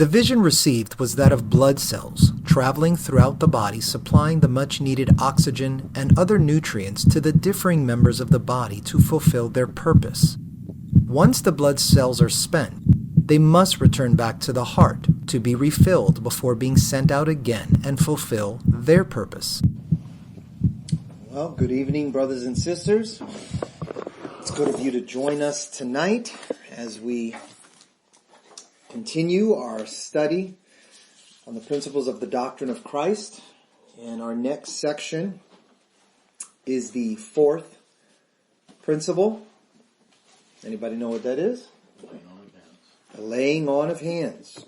The vision received was that of blood cells traveling throughout the body, supplying the much-needed oxygen and other nutrients to the differing members of the body to fulfill their purpose. Once the blood cells are spent, they must return back to the heart to be refilled before being sent out again and fulfill their purpose. Well, good evening, brothers and sisters. It's good of you to join us tonight as we continue our study on the principles of the doctrine of Christ. And our next section is the fourth principle. Anybody know what that is? Laying on of hands. The laying on of hands.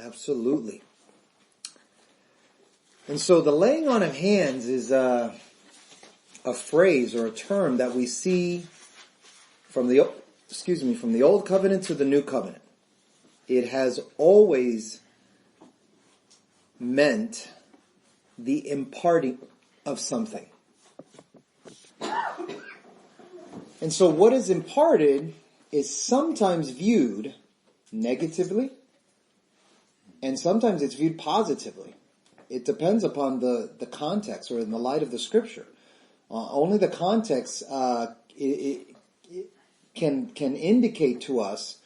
Absolutely. And so the laying on of hands is a phrase or a term that we see from the Old Covenant to the New Covenant. It has always meant the imparting of something. And so what is imparted is sometimes viewed negatively, and sometimes it's viewed positively. It depends upon the context or in the light of the Scripture. Only the context it can indicate to us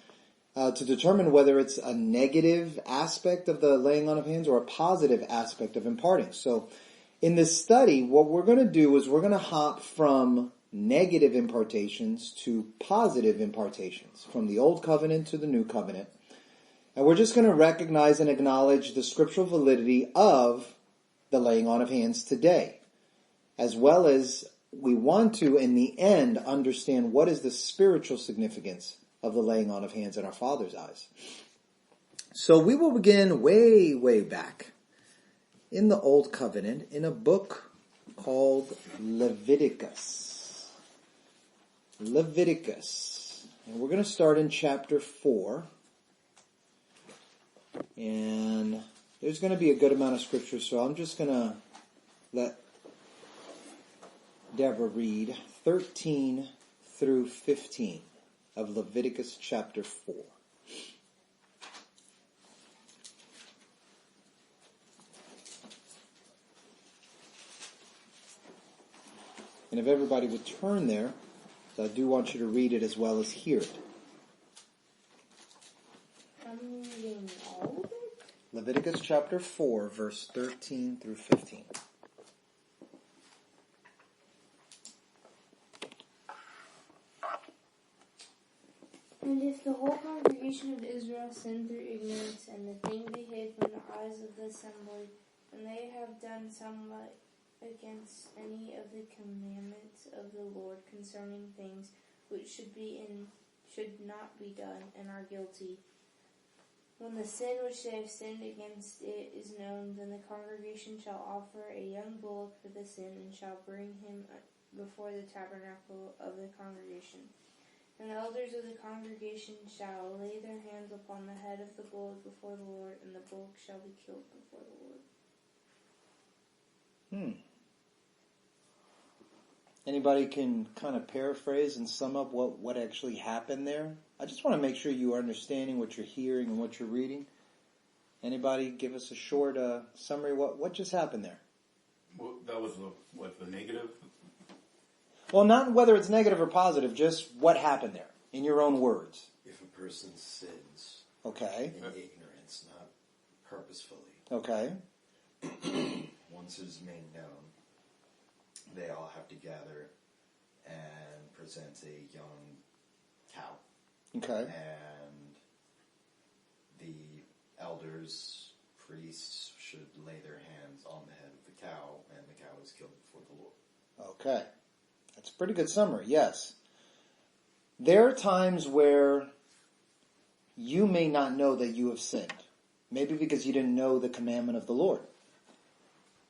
to determine whether it's a negative aspect of the laying on of hands or a positive aspect of imparting. So in this study, what we're going to do is we're going to hop from negative impartations to positive impartations, from the Old Covenant to the New Covenant. And we're just going to recognize and acknowledge the scriptural validity of the laying on of hands today, as well as we want to, in the end, understand what is the spiritual significance of the laying on of hands in our Father's eyes. So we will begin way, way back in the Old Covenant in a book called Leviticus. Leviticus. And we're going to start in chapter 4. And there's going to be a good amount of scripture, so I'm just going to let Deborah read 13 through 15 of Leviticus chapter 4. And if everybody would turn there, I do want you to read it as well as hear it. I'm reading all of it? Leviticus chapter 4, verse 13 through 15. And if the whole congregation of Israel sin through ignorance, and the thing be hid from the eyes of the assembly, and they have done somewhat against any of the commandments of the Lord concerning things which should not be done, and are guilty, when the sin which they have sinned against it is known, then the congregation shall offer a young bullock for the sin, and shall bring him before the tabernacle of the congregation. And the elders of the congregation shall lay their hands upon the head of the bullock before the Lord, and the bullock shall be killed before the Lord. Anybody can kind of paraphrase and sum up what actually happened there? I just want to make sure you are understanding what you're hearing and what you're reading. Anybody give us a short summary? What just happened there? Well, that was the negative? Well, not whether it's negative or positive, just what happened there, in your own words. If a person sins Okay. in ignorance, not purposefully, Okay. once it is made known, they all have to gather and present a young cow. Okay. And the elders, priests, should lay their hands on the head of the cow, and the cow is killed before the Lord. Okay. That's a pretty good summary, yes. There are times where you may not know that you have sinned. Maybe because you didn't know the commandment of the Lord.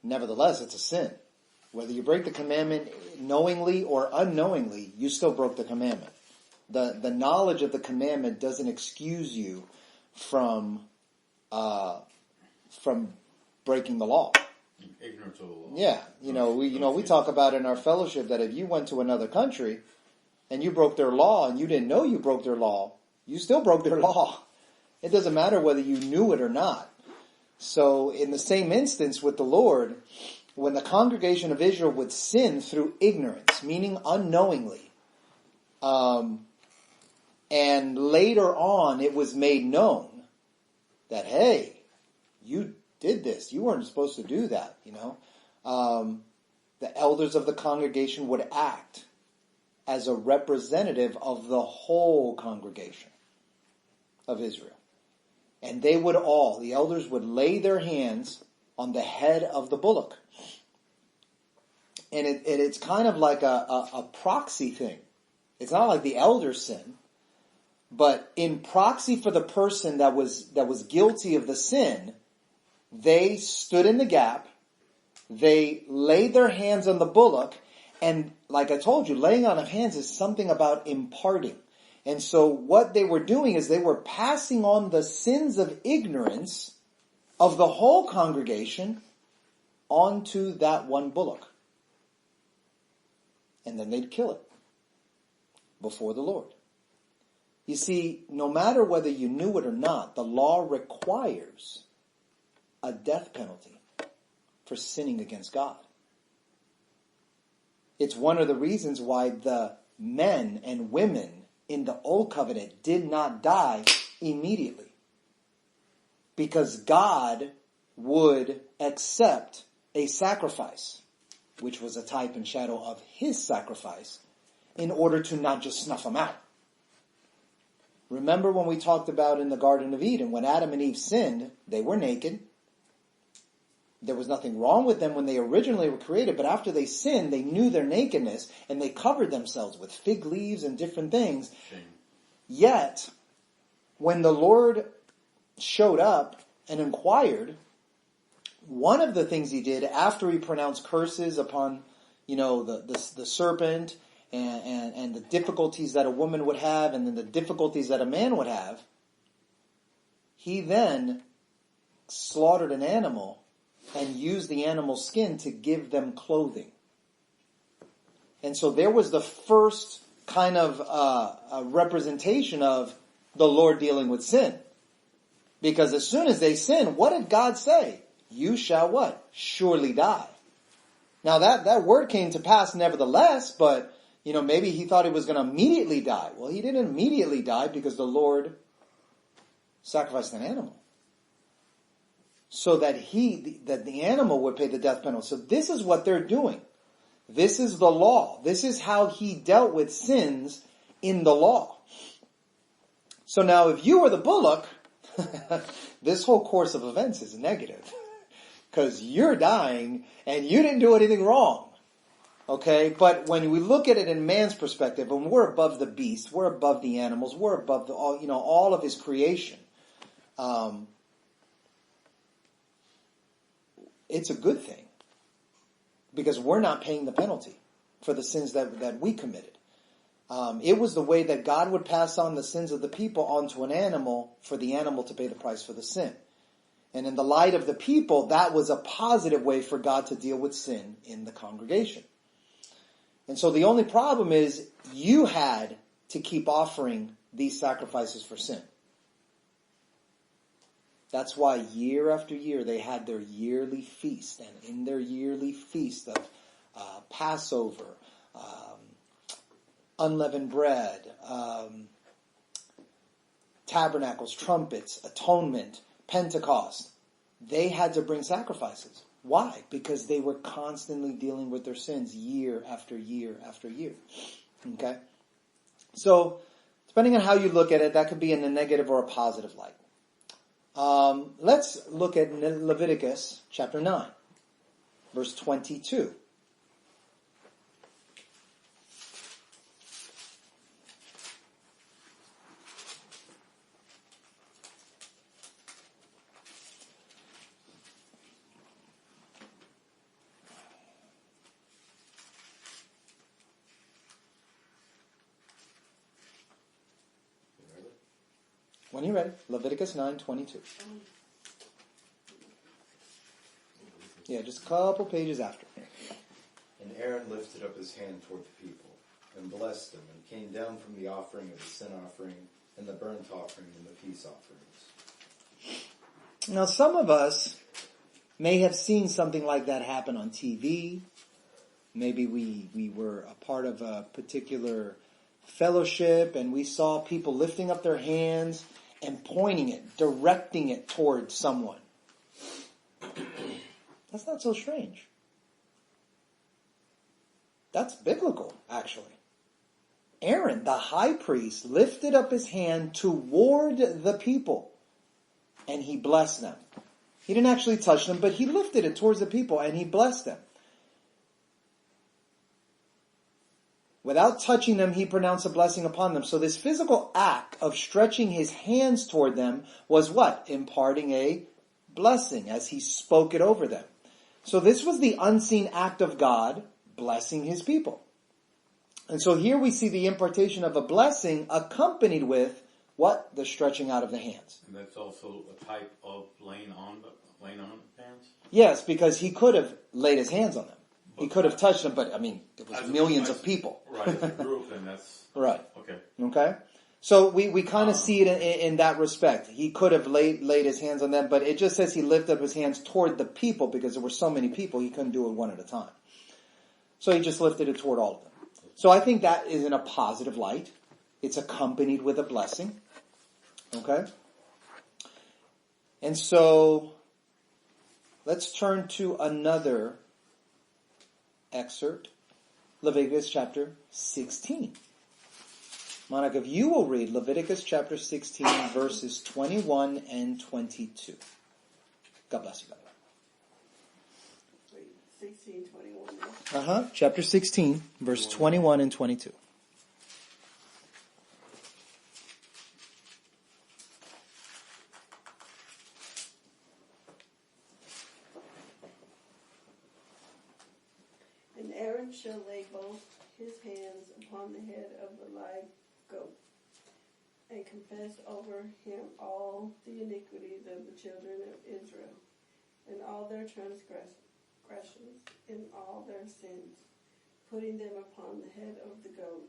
Nevertheless, it's a sin. Whether you break the commandment knowingly or unknowingly, you still broke the commandment. The knowledge of the commandment doesn't excuse you from breaking the law. Ignorance of the law. Yeah, we talk about in our fellowship that if you went to another country and you broke their law and you didn't know you broke their law, you still broke their law. It doesn't matter whether you knew it or not. So in the same instance with the Lord, when the congregation of Israel would sin through ignorance, meaning unknowingly, and later on it was made known that, hey, you did this. You weren't supposed to do that, the elders of the congregation would act as a representative of the whole congregation of Israel. And they would the elders would lay their hands on the head of the bullock. And it's kind of like a proxy thing. It's not like the elders sin, but in proxy for the person that was guilty of the sin, they stood in the gap, they laid their hands on the bullock, and like I told you, laying on of hands is something about imparting. And so what they were doing is they were passing on the sins of ignorance of the whole congregation onto that one bullock. And then they'd kill it before the Lord. You see, no matter whether you knew it or not, the law requires a death penalty for sinning against God. It's one of the reasons why the men and women in the Old Covenant did not die immediately. Because God would accept a sacrifice, which was a type and shadow of his sacrifice, in order to not just snuff them out. Remember when we talked about in the Garden of Eden, when Adam and Eve sinned, they were naked. There was nothing wrong with them when they originally were created, but after they sinned, they knew their nakedness, and they covered themselves with fig leaves and different things. Shame. Yet, when the Lord showed up and inquired, one of the things he did after he pronounced curses upon, the serpent and the difficulties that a woman would have and then the difficulties that a man would have, he then slaughtered an animal and used the animal's skin to give them clothing. And so there was the first kind of representation of the Lord dealing with sin. Because as soon as they sin, what did God say? You shall what? Surely die. Now that word came to pass nevertheless, but maybe he thought he was going to immediately die. Well, he didn't immediately die because the Lord sacrificed an animal. So that the animal would pay the death penalty. So this is what they're doing. This is the law. This is how he dealt with sins in the law. So now if you were the bullock, this whole course of events is negative. Because you're dying and you didn't do anything wrong. Okay? But when we look at it in man's perspective, and we're above the beast, we're above the animals, we're above all of his creation. It's a good thing. Because we're not paying the penalty for the sins that we committed. It was the way that God would pass on the sins of the people onto an animal for the animal to pay the price for the sin. And in the light of the people, that was a positive way for God to deal with sin in the congregation. And so the only problem is you had to keep offering these sacrifices for sin. That's why year after year they had their yearly feast. And in their yearly feast of Passover, unleavened bread, tabernacles, trumpets, atonement, Pentecost, they had to bring sacrifices. Why? Because they were constantly dealing with their sins year after year after year. Okay? So, depending on how you look at it, that could be in a negative or a positive light. Let's look at Leviticus chapter 9, verse 22. When you're ready, Leviticus 9:22. Yeah, just a couple pages after. And Aaron lifted up his hand toward the people, and blessed them, and came down from the offering of the sin offering, and the burnt offering, and the peace offerings. Now, some of us may have seen something like that happen on TV. Maybe we were a part of a particular fellowship and we saw people lifting up their hands and pointing it, directing it towards someone. That's not so strange. That's biblical, actually. Aaron, the high priest, lifted up his hand toward the people and he blessed them. He didn't actually touch them, but he lifted it towards the people and he blessed them. Without touching them, he pronounced a blessing upon them. So this physical act of stretching his hands toward them was what? Imparting a blessing as he spoke it over them. So this was the unseen act of God blessing his people. And so here we see the impartation of a blessing accompanied with what? The stretching out of the hands. And that's also a type of laying on hands? Yes, because he could have laid his hands on them. He could have touched them, but I mean, it was millions of people. Right, as a group, and that's... Right. Okay. Okay? So we kind of see it in that respect. He could have laid his hands on them, but it just says he lifted up his hands toward the people because there were so many people, he couldn't do it one at a time. So he just lifted it toward all of them. So I think that is in a positive light. It's accompanied with a blessing. Okay? And so let's turn to another excerpt. Leviticus chapter 16. Monica, if you will read Leviticus chapter 16 verses 21 and 22. God bless you, by the way. 16, 21. Chapter 16, verse 21 and 22. And Aaron shall lay both his hands upon the head of the live goat, and confess over him all the iniquities of the children of Israel, and all their transgressions, and all their sins, putting them upon the head of the goat,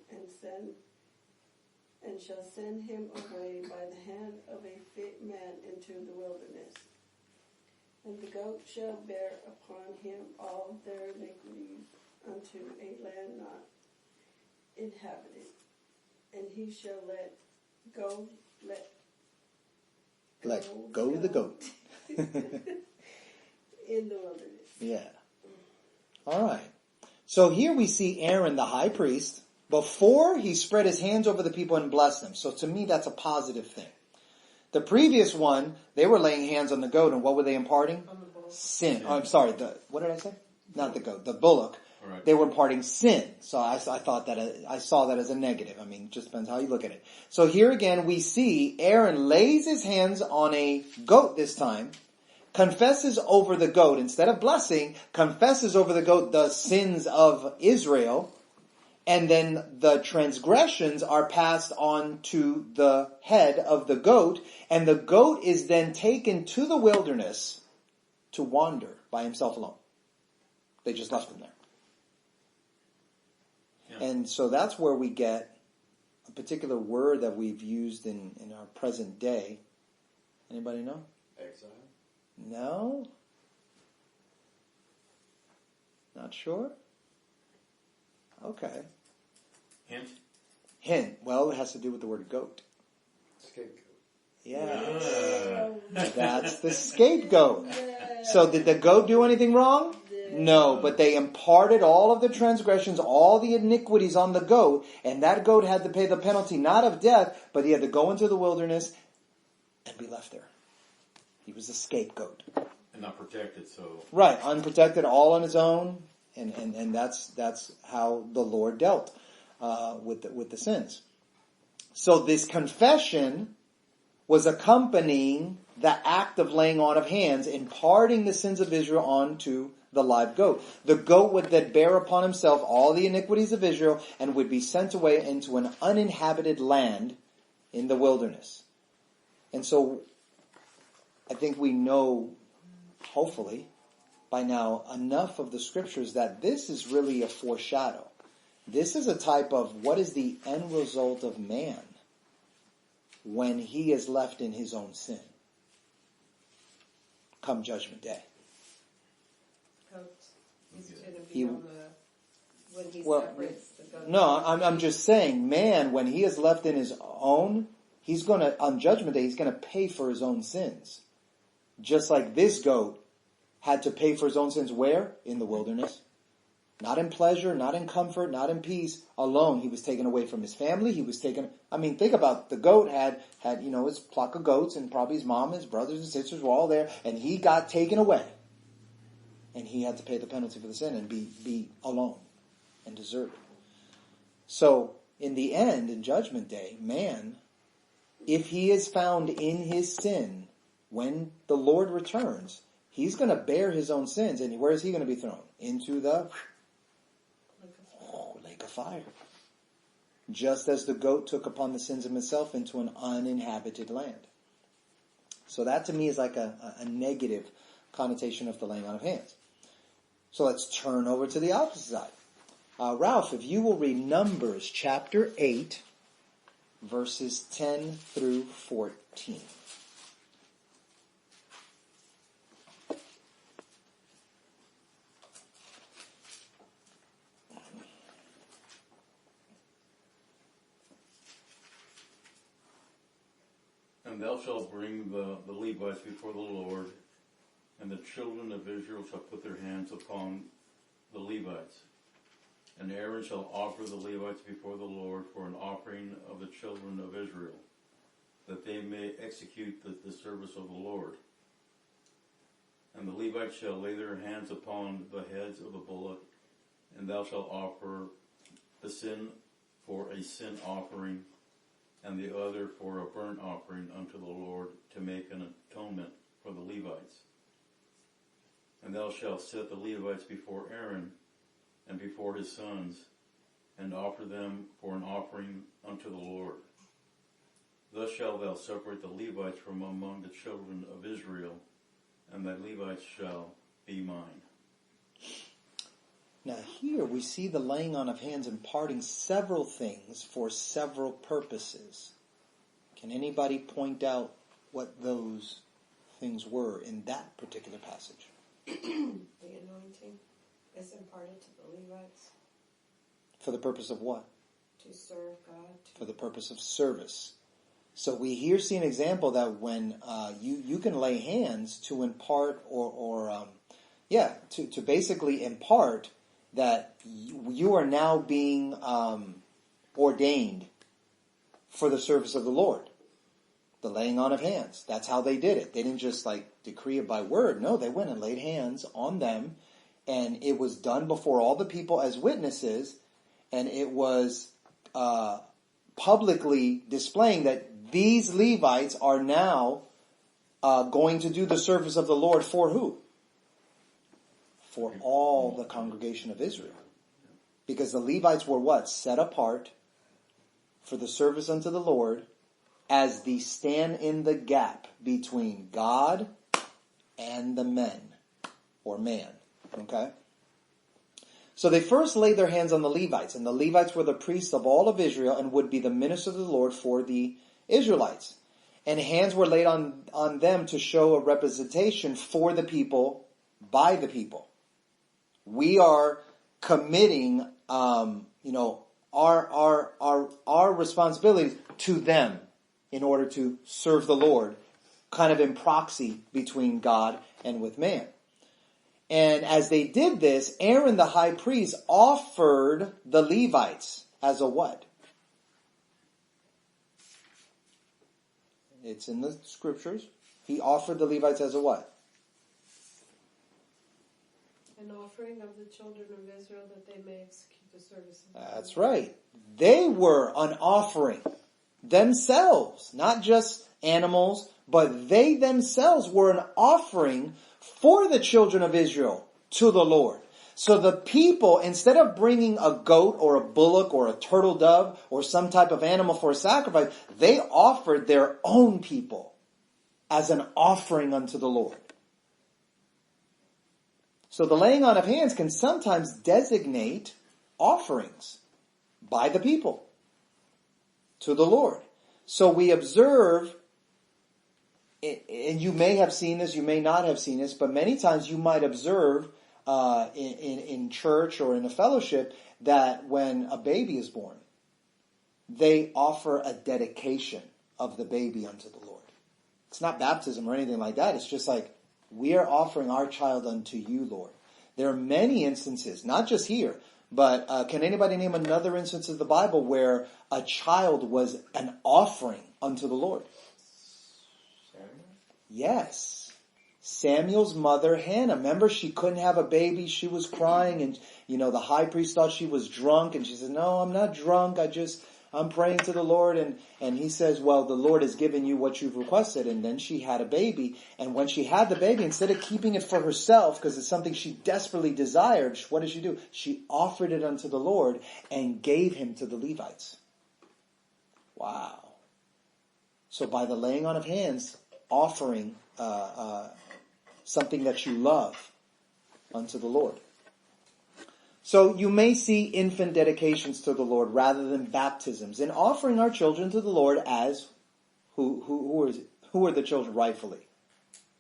and shall send him away by the hand of a fit man into the wilderness. And the goat shall bear upon him all their iniquities unto a land not inhabited, and he shall let go the goat. in the wilderness. Yeah. All right. So here we see Aaron, the high priest, before he spread his hands over the people and blessed them. So to me, that's a positive thing. The previous one, they were laying hands on the goat, and what were they imparting? Sin. Oh, I'm sorry. What did I say? Not the goat. The bullock. Right. They were imparting sin. So I thought that I saw that as a negative. I mean, it just depends how you look at it. So here again, we see Aaron lays his hands on a goat this time, confesses over the goat instead of blessing, confesses over the goat the sins of Israel, and then the transgressions are passed on to the head of the goat, and the goat is then taken to the wilderness to wander by himself alone. They just left him there. Yeah. And so that's where we get a particular word that we've used in our present day. Anybody know? Exile? No? Not sure? Okay. Hint. Well, it has to do with the word goat. Scapegoat. Yeah. That's the scapegoat. So did the goat do anything wrong? No, but they imparted all of the transgressions, all the iniquities on the goat, and that goat had to pay the penalty, not of death, but he had to go into the wilderness and be left there. He was the scapegoat. And not protected, so... Right, unprotected, all on his own, and that's how the Lord dealt with the sins. So this confession was accompanying the act of laying on of hands, imparting the sins of Israel onto the live goat. The goat would then bear upon himself all the iniquities of Israel and would be sent away into an uninhabited land in the wilderness. And so I think we know, hopefully, by now enough of the scriptures that this is really a foreshadow. This is a type of what is the end result of man when he is left in his own sin come judgment day. He's going to be on when he Well, separates the goat. no, I'm just saying, man, when he is left in his own, he's going to, on judgment day, he's going to pay for his own sins. Just like this goat had to pay for his own sins where? In the wilderness. Not in pleasure, not in comfort, not in peace. Alone, he was taken away from his family. He was taken, think about the goat had, his flock of goats, and probably his mom, his brothers and sisters were all there, and he got taken away. And he had to pay the penalty for the sin and be alone and deserted. So, in the end, in judgment day, man, if he is found in his sin, when the Lord returns, he's going to bear his own sins. And where is he going to be thrown? Into the lake of fire. Just as the goat took upon the sins of himself into an uninhabited land. So that to me is like a negative connotation of the laying on of hands. So let's turn over to the opposite side. Ralph, if you will read Numbers chapter 8, verses 10 through 14. And thou shalt bring the Levites before the Lord, and the children of Israel shall put their hands upon the Levites. And Aaron shall offer the Levites before the Lord for an offering of the children of Israel, that they may execute the service of the Lord. And the Levites shall lay their hands upon the heads of the bullock, and thou shalt offer the sin for a sin offering, and the other for a burnt offering unto the Lord, to make an atonement for the Levites. And thou shalt set the Levites before Aaron and before his sons, and offer them for an offering unto the Lord. Thus shalt thou separate the Levites from among the children of Israel, and thy Levites shall be mine. Now here we see the laying on of hands imparting several things for several purposes. Can anybody point out what those things were in that particular passage? The anointing is imparted to the Levites. For the purpose of what? To serve God. For the purpose of service. So we here see an example that when you can lay hands to impart to basically impart that you are now being ordained for the service of the Lord. The laying on of hands. That's how they did it. They didn't just decree it by word. No, they went and laid hands on them, and it was done before all the people as witnesses, and it was publicly displaying that these Levites are now going to do the service of the Lord for who? For all the congregation of Israel. Because the Levites were what? Set apart for the service unto the Lord as the stand in the gap between God and the men, or man. Okay? So they first laid their hands on the Levites, and the Levites were the priests of all of Israel and would be the ministers of the Lord for the Israelites. And hands were laid on them to show a representation for the people by the people. We are committing, our responsibilities to them in order to serve the Lord, kind of in proxy between God and with man. And as they did this, Aaron the high priest offered the Levites as a what? It's in the scriptures. He offered the Levites as a what? An offering of the children of Israel that they may execute the service of the That's Lord. right. They were an offering themselves, not just animals, but they themselves were an offering for the children of Israel to the Lord. So the people, instead of bringing a goat or a bullock or a turtle dove or some type of animal for a sacrifice, they offered their own people as an offering unto the Lord. So the laying on of hands can sometimes designate offerings by the people to the Lord. So we observe, and you may have seen this, you may not have seen this, but many times you might observe in church or in a fellowship that when a baby is born, they offer a dedication of the baby unto the Lord. It's not baptism or anything like that. It's just like, we are offering our child unto you, Lord. There are many instances, not just here, but can anybody name another instance of the Bible where a child was an offering unto the Lord? Samuel? Yes. Samuel's mother, Hannah. Remember, she couldn't have a baby. She was crying, and, the high priest thought she was drunk, and she said, no, I'm not drunk. I'm praying to the Lord, and he says, well, the Lord has given you what you've requested. And then she had a baby, and when she had the baby, instead of keeping it for herself, because it's something she desperately desired, what did she do? She offered it unto the Lord and gave him to the Levites. Wow. So by the laying on of hands, offering something that you love unto the Lord. So you may see infant dedications to the Lord rather than baptisms, and offering our children to the Lord as who are the children rightfully?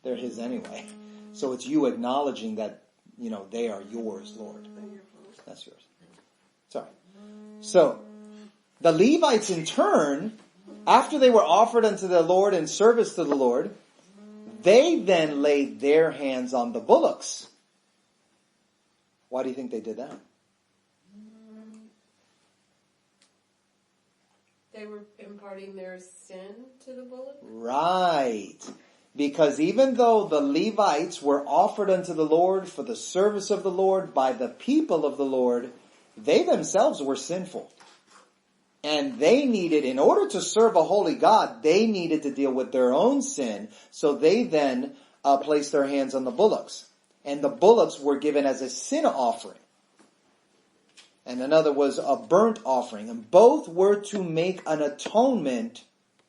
They're His anyway. So it's you acknowledging that they are yours, Lord. That's yours. Sorry. So the Levites in turn, after they were offered unto the Lord in service to the Lord, they then laid their hands on the bullocks. Why do you think they did that? They were imparting their sin to the bullock? Right. Because even though the Levites were offered unto the Lord for the service of the Lord by the people of the Lord, they themselves were sinful. And they needed, in order to serve a holy God, they needed to deal with their own sin. So they then placed their hands on the bullocks. And the bullocks were given as a sin offering. And another was a burnt offering. And both were to make an atonement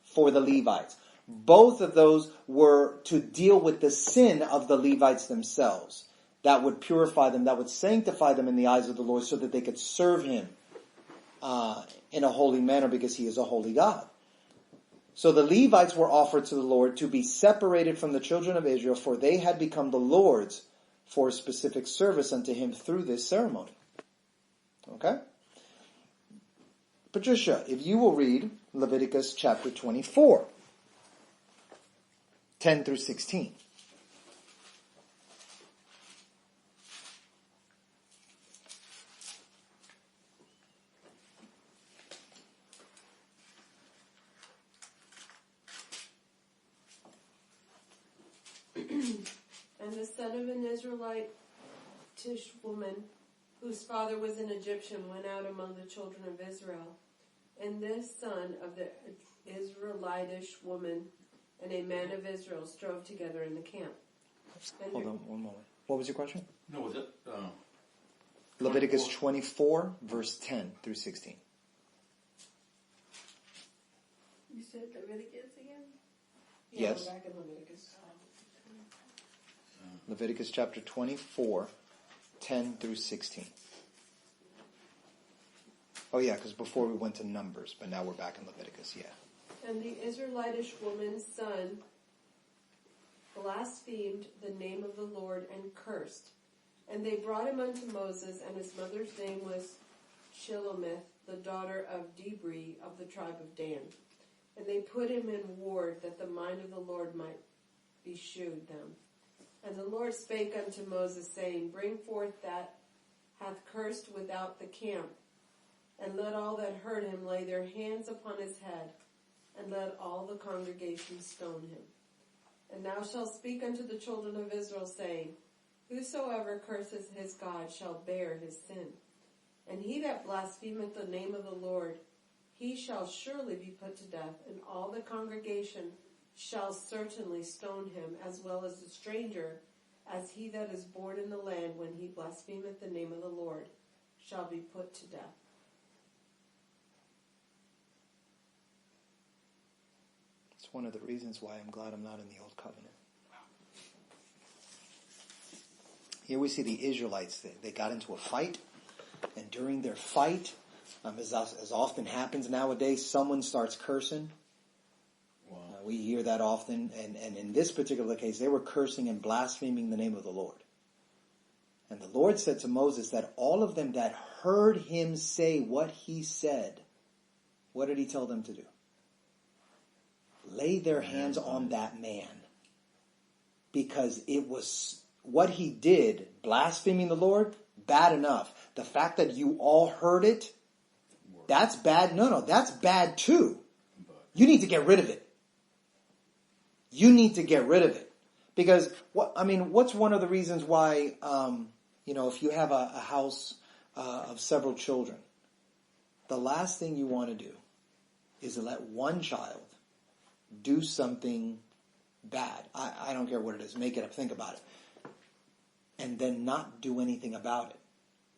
for the Levites. Both of those were to deal with the sin of the Levites themselves. That would purify them, that would sanctify them in the eyes of the Lord so that they could serve Him in a holy manner because He is a holy God. So the Levites were offered to the Lord to be separated from the children of Israel, for they had become the Lord's for a specific service unto Him through this ceremony. Okay? Patricia, if you will read Leviticus chapter 24, 10 through 16. And the son of an Israelitish woman, whose father was an Egyptian, went out among the children of Israel. And this son of the Israelitish woman and a man of Israel strove together in the camp. Hold on one moment. What was your question? No, was it? Leviticus 24, verse 10 through 16. You said Leviticus again? Yes. We're back in Leviticus. Leviticus chapter 24, 10 through 16. Oh yeah, because before we went to Numbers, but now we're back in Leviticus, yeah. And the Israelitish woman's son blasphemed the name of the Lord and cursed. And they brought him unto Moses, and his mother's name was Shilomith, the daughter of Dibri of the tribe of Dan. And they put him in ward, that the mind of the Lord might be shewed them. And the Lord spake unto Moses, saying, Bring forth that hath cursed without the camp, and let all that heard him lay their hands upon his head, and let all the congregation stone him. And thou shalt speak unto the children of Israel, saying, Whosoever curses his God shall bear his sin. And he that blasphemeth the name of the Lord, he shall surely be put to death, and all the congregation shall certainly stone him, as well as the stranger, as he that is born in the land, when he blasphemeth the name of the Lord, shall be put to death. It's one of the reasons why I'm glad I'm not in the Old Covenant. Here we see the Israelites, they got into a fight, and during their fight, As often happens nowadays, someone starts cursing. Wow. We hear that often, and in this particular case, they were cursing and blaspheming the name of the Lord. And the Lord said to Moses that all of them that heard him say what he said, what did he tell them to do? Lay their hands on that man. Because it was what he did, blaspheming the Lord, bad enough. The fact that you all heard it, that's bad. No, that's bad too. You need to get rid of it. You need to get rid of it. Because, what's one of the reasons why, if you have a house of several children, the last thing you want to do is to let one child do something bad. I don't care what it is. Make it up. Think about it. And then not do anything about it.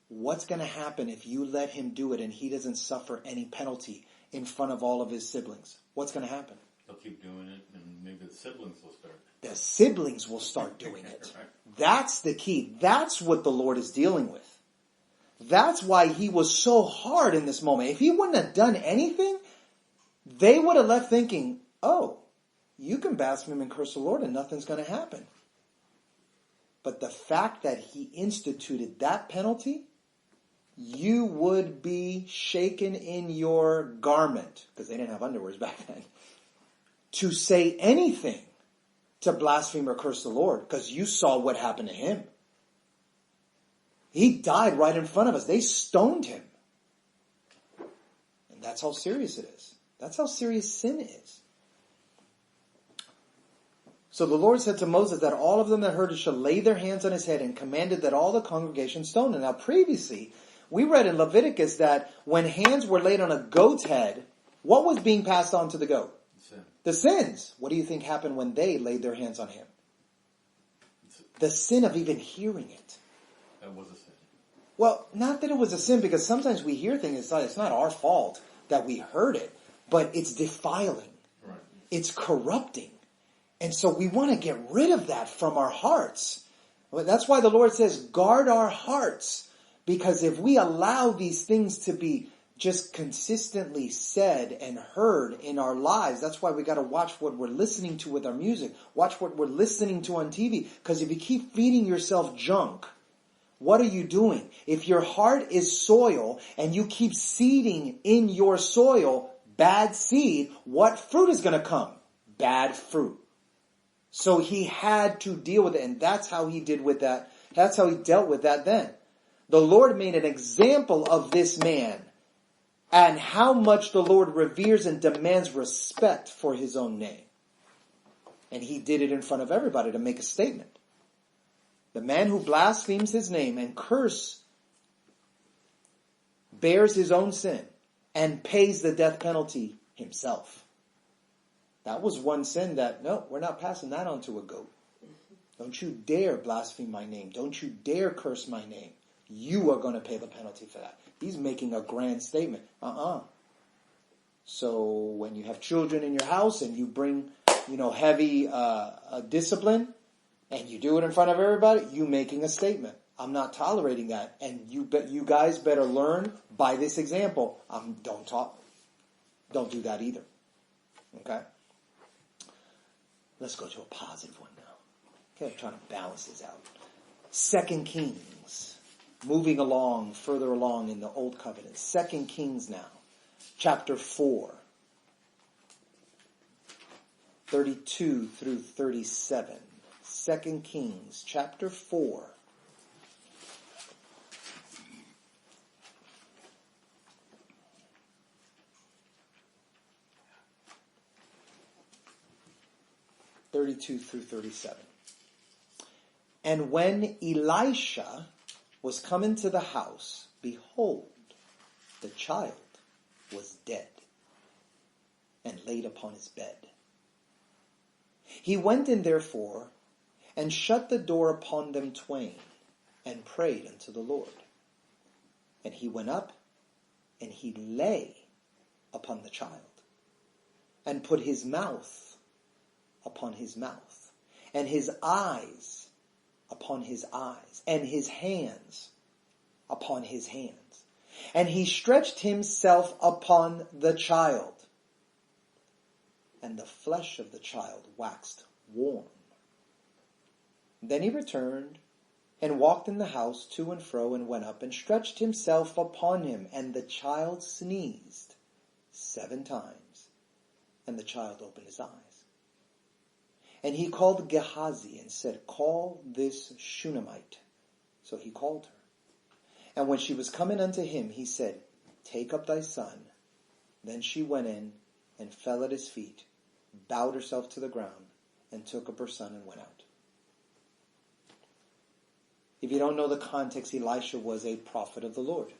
What's going to happen if you let him do it and he doesn't suffer any penalty in front of all of his siblings? What's going to happen? They'll keep doing it, and maybe the siblings will start. The siblings will start doing it. Right. That's the key. That's what the Lord is dealing with. That's why he was so hard in this moment. If he wouldn't have done anything, they would have left thinking, oh, you can blaspheme and curse the Lord and nothing's going to happen. But the fact that he instituted that penalty, you would be shaken in your garment, because they didn't have underwears back then, to say anything to blaspheme or curse the Lord, because you saw what happened to him. He died right in front of us. They stoned him. And that's how serious it is. That's how serious sin is. So the Lord said to Moses that all of them that heard it shall lay their hands on his head, and commanded that all the congregation stone him. Now previously, we read in Leviticus that when hands were laid on a goat's head, what was being passed on to the goat? Sin. The sins. What do you think happened when they laid their hands on him? The sin of even hearing it. That was a sin. Well, not that it was a sin, because sometimes we hear things, it's not our fault that we heard it, but it's defiling. Right. It's corrupting. And so we want to get rid of that from our hearts. Well, that's why the Lord says, guard our hearts. Because if we allow these things to be just consistently said and heard in our lives, that's why we got to watch what we're listening to with our music. Watch what we're listening to on TV. Because if you keep feeding yourself junk, what are you doing? If your heart is soil and you keep seeding in your soil bad seed, what fruit is going to come? Bad fruit. So he had to deal with it, and that's how he did with that. That's how he dealt with that then. The Lord made an example of this man and how much the Lord reveres and demands respect for his own name. And he did it in front of everybody to make a statement. The man who blasphemes his name and curse bears his own sin and pays the death penalty himself. That was one sin that, no, we're not passing that on to a goat. Don't you dare blaspheme my name. Don't you dare curse my name. You are going to pay the penalty for that. He's making a grand statement. So when you have children in your house and you bring, heavy discipline and you do it in front of everybody, you making a statement. I'm not tolerating that. And you guys better learn by this example. Don't do that either. Okay? Let's go to a positive one now. Okay, I'm trying to balance this out. 2 Kings. Moving along, further along in the Old Covenant. 2 Kings now. Chapter 4. 32 through 37. 2 Kings, chapter 4. (32 through 37). And when Elisha was come into the house, behold, the child was dead, and laid upon his bed. He went in therefore, and shut the door upon them twain, and prayed unto the Lord. And he went up, and he lay upon the child, and put his mouth upon his mouth, and his eyes upon his eyes, and his hands upon his hands. And he stretched himself upon the child, and the flesh of the child waxed warm. Then he returned and walked in the house to and fro, and went up and stretched himself upon him, and the child sneezed 7 times, and the child opened his eyes. And he called Gehazi and said, "Call this Shunammite." So he called her. And when she was coming unto him, he said, "Take up thy son." Then she went in and fell at his feet, bowed herself to the ground, and took up her son and went out. If you don't know the context, Elisha was a prophet of the Lord.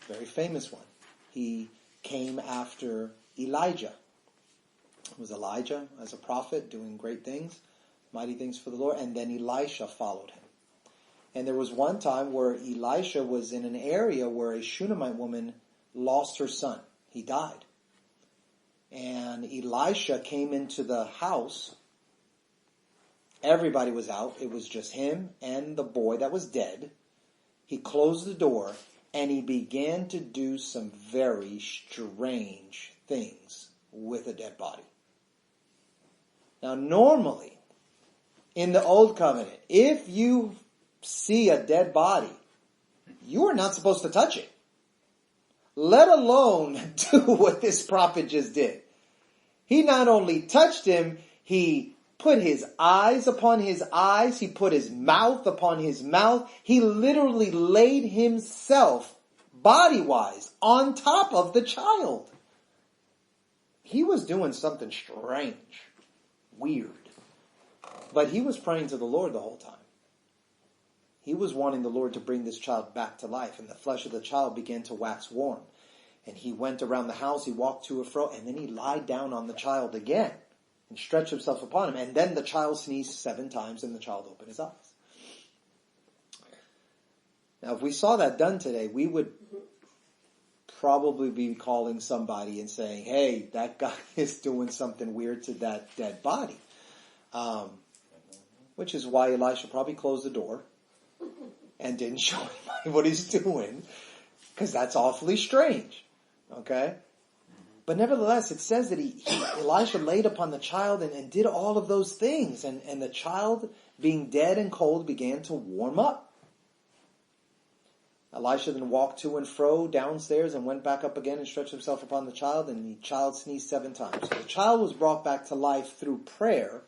Very famous one. He came after Elijah. It was Elijah as a prophet doing great things, mighty things for the Lord, and then Elisha followed him. And there was one time where Elisha was in an area where a Shunammite woman lost her son. He died. And Elisha came into the house. Everybody was out. It was just him and the boy that was dead. He closed the door and he began to do some very strange things with a dead body. Now, normally, in the Old Covenant, if you see a dead body, you are not supposed to touch it. Let alone do what this prophet just did. He not only touched him, he put his eyes upon his eyes, he put his mouth upon his mouth. He literally laid himself, body-wise, on top of the child. He was doing something strange, weird. But he was praying to the Lord the whole time. He was wanting the Lord to bring this child back to life, and the flesh of the child began to wax warm. And he went around the house, he walked to and fro, and then he lied down on the child again and stretched himself upon him. And then the child sneezed 7 times, and the child opened his eyes. Now, if we saw that done today, we would probably be calling somebody and saying, "Hey, that guy is doing something weird to that dead body." Which is why Elisha probably closed the door and didn't show him what he's doing, because that's awfully strange. Okay? But nevertheless, it says that Elisha laid upon the child and did all of those things. And the child, being dead and cold, began to warm up. Elisha then walked to and fro downstairs and went back up again and stretched himself upon the child, and the child sneezed 7 times. So the child was brought back to life through prayer,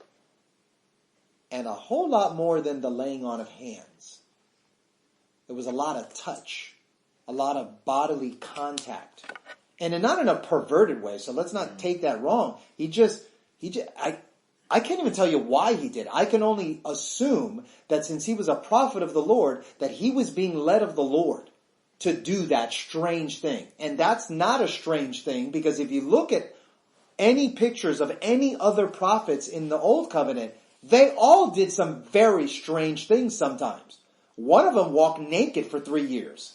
and a whole lot more than the laying on of hands. There was a lot of touch, a lot of bodily contact. And not in a perverted way, so let's not take that wrong. I can't even tell you why he did. I can only assume that since he was a prophet of the Lord, that he was being led of the Lord to do that strange thing. And that's not a strange thing, because if you look at any pictures of any other prophets in the Old Covenant, they all did some very strange things sometimes. One of them walked naked for 3 years.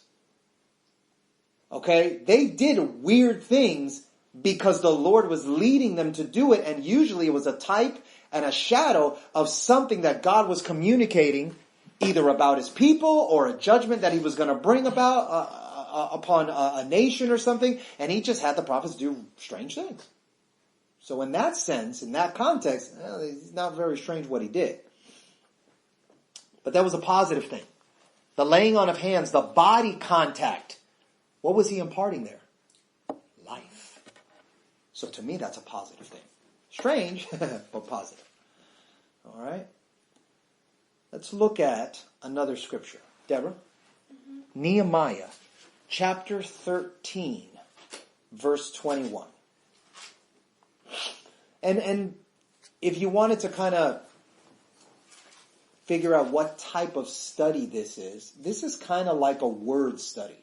Okay? They did weird things because the Lord was leading them to do it, and usually it was a type and a shadow of something that God was communicating, either about his people or a judgment that he was going to bring about upon a nation or something, and he just had the prophets do strange things. So in that sense, in that context, it's not very strange what he did. But that was a positive thing. The laying on of hands, the body contact. What was he imparting there? Life. So to me, that's a positive thing. Strange, but positive. All right. Let's look at another scripture. Deborah? Mm-hmm. Nehemiah, chapter 13, verse 21. And if you wanted to kind of figure out what type of study this is kind of like a word study.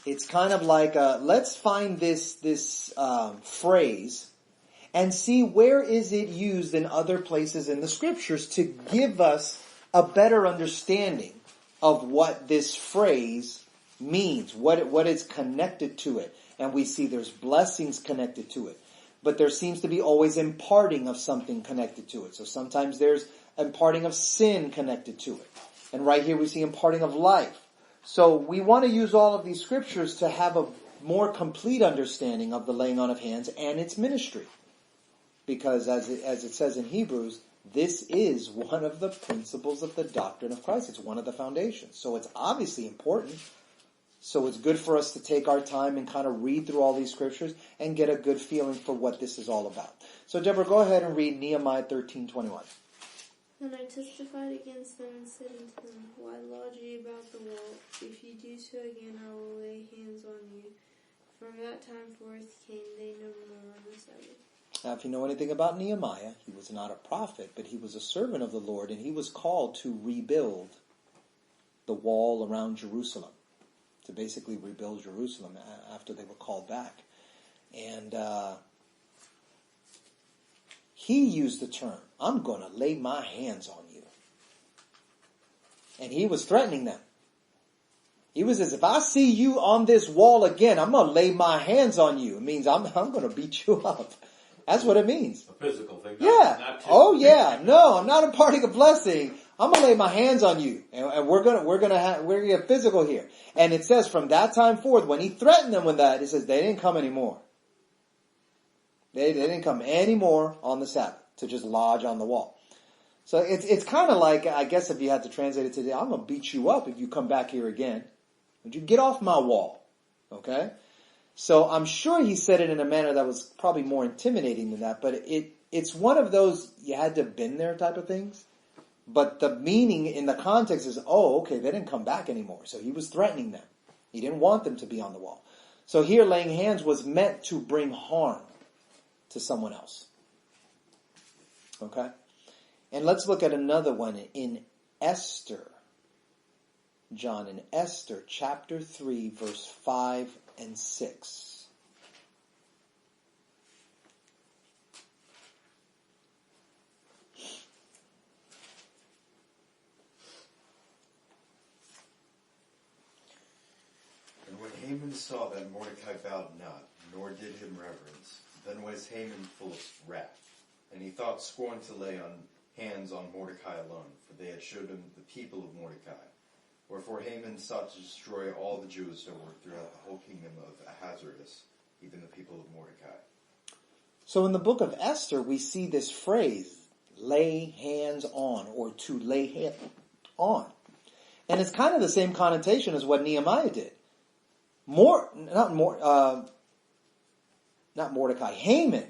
It's kind of like, let's find this phrase and see where is it used in other places in the scriptures to give us a better understanding of what this phrase means, what is connected to it. And we see there's blessings connected to it. But there seems to be always imparting of something connected to it. So sometimes there's imparting of sin connected to it. And right here we see imparting of life. So we want to use all of these scriptures to have a more complete understanding of the laying on of hands and its ministry. Because as it says in Hebrews, this is one of the principles of the doctrine of Christ. It's one of the foundations. So it's obviously important. So it's good for us to take our time and kind of read through all these scriptures and get a good feeling for what this is all about. So Deborah, go ahead and read Nehemiah 13:21. And I testified against them and said unto them, Why lodge ye about the wall? If ye do so again, I will lay hands on you. From that time forth came they no more on the Sabbath. Now, if you know anything about Nehemiah, he was not a prophet, but he was a servant of the Lord, and he was called to rebuild the wall around Jerusalem, to basically rebuild Jerusalem after they were called back. And he used the term, I'm going to lay my hands on you. And he was threatening them. He was as if I see you on this wall again, I'm going to lay my hands on you. It means I'm going to beat you up. That's what it means. A physical thing. Yeah. Oh yeah. No, I'm not imparting a blessing. I'm gonna lay my hands on you, and we're gonna get physical here. And it says from that time forth, when he threatened them with that, it says they didn't come anymore. They didn't come anymore on the Sabbath to just lodge on the wall. So it's kind of like, I guess if you had to translate it today, I'm gonna beat you up if you come back here again. Would you get off my wall? Okay. So I'm sure he said it in a manner that was probably more intimidating than that, but it's one of those you had to have been there type of things. But the meaning in the context is, oh, okay, they didn't come back anymore. So he was threatening them. He didn't want them to be on the wall. So here laying hands was meant to bring harm to someone else. Okay? And let's look at another one in Esther. John, in Esther chapter 3, verse 5 and 6. And when Haman saw that Mordecai bowed not, nor did him reverence, then was Haman full of wrath. And he thought scorn to lay on hands on Mordecai alone, for they had showed him the people of Mordecai. Wherefore Haman sought to destroy all the Jews that were throughout the whole kingdom of Ahasuerus, even the people of Mordecai. So in the book of Esther, we see this phrase, lay hands on, or to lay hands on. And it's kind of the same connotation as what Nehemiah did. Not Mordecai. Haman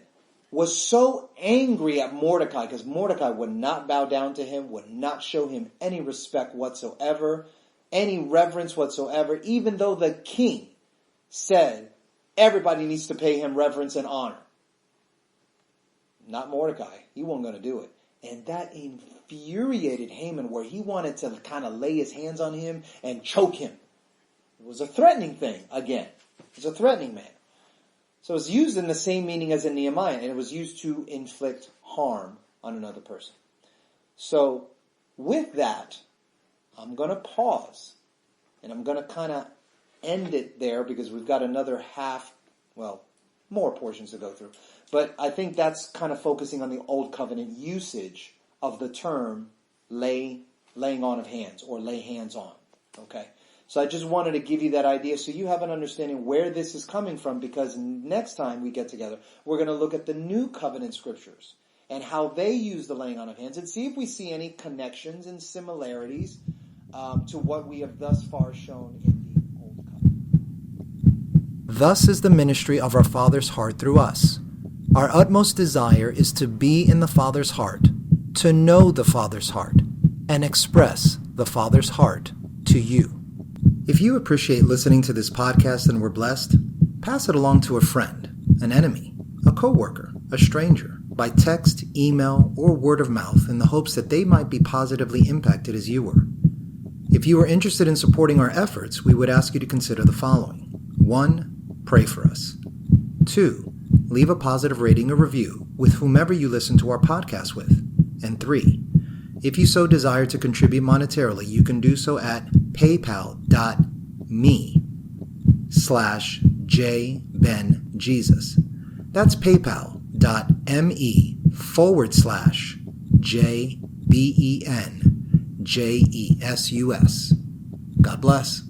was so angry at Mordecai because Mordecai would not bow down to him, would not show him any respect whatsoever, any reverence whatsoever, even though the king said everybody needs to pay him reverence and honor. Not Mordecai. He wasn't going to do it. And that infuriated Haman, where he wanted to kind of lay his hands on him and choke him. It was a threatening thing, again. It was a threatening man. So it's used in the same meaning as in Nehemiah, and it was used to inflict harm on another person. So with that, I'm going to pause, and I'm going to kind of end it there because we've got another more portions to go through. But I think that's kind of focusing on the Old Covenant usage of the term laying on of hands or lay hands on. Okay? So I just wanted to give you that idea so you have an understanding where this is coming from, because next time we get together, we're going to look at the New Covenant scriptures and how they use the laying on of hands and see if we see any connections and similarities to what we have thus far shown in the Old Covenant. Thus is the ministry of our Father's heart through us. Our utmost desire is to be in the Father's heart, to know the Father's heart, and express the Father's heart to you. If you appreciate listening to this podcast and were blessed, pass it along to a friend, an enemy, a coworker, a stranger, by text, email, or word of mouth in the hopes that they might be positively impacted as you were. If you are interested in supporting our efforts, we would ask you to consider the following. 1. Pray for us. 2. Leave a positive rating or review with whomever you listen to our podcast with. And 3. If you so desire to contribute monetarily, you can do so at paypal.me/jbenjesus. That's paypal.me/JBENJESUS. God bless.